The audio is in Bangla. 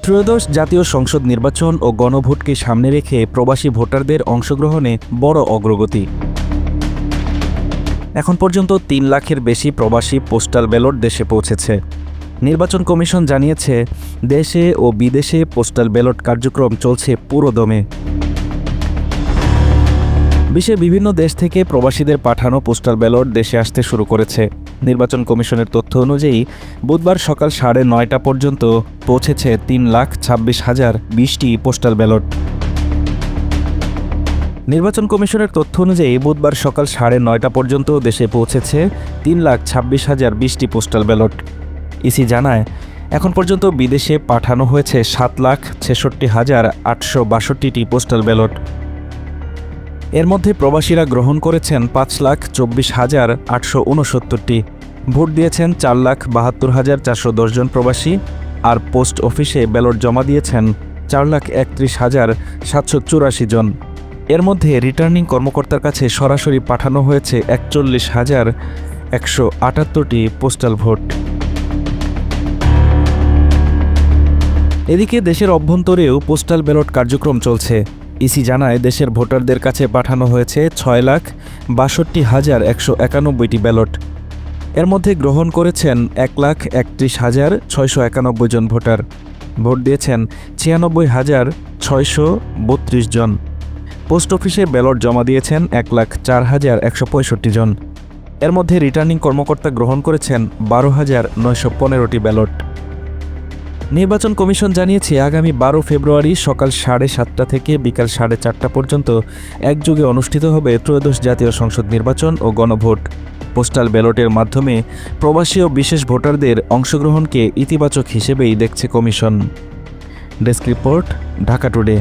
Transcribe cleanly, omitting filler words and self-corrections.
ত্রয়োদশ জাতীয় সংসদ নির্বাচন ও গণভোটকে সামনে রেখে প্রবাসী ভোটারদের অংশগ্রহণে বড় অগ্রগতি। এখন পর্যন্ত ৩ লাখের বেশি প্রবাসী পোস্টাল ব্যালট দেশে পৌঁছেছে। নির্বাচন কমিশন জানিয়েছে, দেশে ও বিদেশে পোস্টাল ব্যালট কার্যক্রম চলছে পুরোদমে। বিশ্বের বিভিন্ন দেশ থেকে প্রবাসীদের পাঠানো পোস্টাল ব্যালট দেশে আসতে শুরু করেছে। নির্বাচন কমিশনের তথ্য অনুযায়ী বুধবার সকাল 9:30 পর্যন্ত পৌঁছেছে 3,26,020টি পোস্টাল ব্যালট। নির্বাচন কমিশনের তথ্য অনুযায়ী বুধবার সকাল 9:30 পর্যন্ত দেশে পৌঁছেছে 3,26,020টি পোস্টাল ব্যালট। ইসি জানায়, এখন পর্যন্ত বিদেশে পাঠানো হয়েছে 7,66,862টি পোস্টাল ব্যালট। এর মধ্যে প্রবাসীরা গ্রহণ করেছেন 5,24,869টি। ভোট দিয়েছেন 4,72,410 জন প্রবাসী, আর পোস্ট অফিসে ব্যালট জমা দিয়েছেন 4,31,784 জন। এর মধ্যে রিটার্নিং কর্মকর্তার কাছে সরাসরি পাঠানো হয়েছে 41,178টি পোস্টাল ভোট। এদিকে দেশের অভ্যন্তরেও পোস্টাল ব্যালট কার্যক্রম চলছে। ইসি জানায়, দেশের ভোটারদের কাছে পাঠানো হয়েছে 6,62,191টি ব্যালট। এর মধ্যে গ্রহণ করেছেন 1,31,691 জন ভোটার। ভোট দিয়েছেন 96,632 জন। পোস্ট অফিসে ব্যালট জমা দিয়েছেন 1,04,165 জন। এর মধ্যে রিটার্নিং কর্মকর্তা গ্রহণ করেছেন 12,915টি ব্যালট। নির্বাচন কমিশন জানিয়েছে, আগামী 12 ফেব্রুয়ারি সকাল 7:30 থেকে বিকাল 4:30 পর্যন্ত একযোগে অনুষ্ঠিত হবে ত্রয়োদশ জাতীয় সংসদ নির্বাচন ও গণভোট। পোস্টাল ব্যালটের মাধ্যমে প্রবাসী ও বিশেষ ভোটারদের অংশগ্রহণকে ইতিবাচক হিসেবেই দেখছে commission. Desk report, Dhaka today.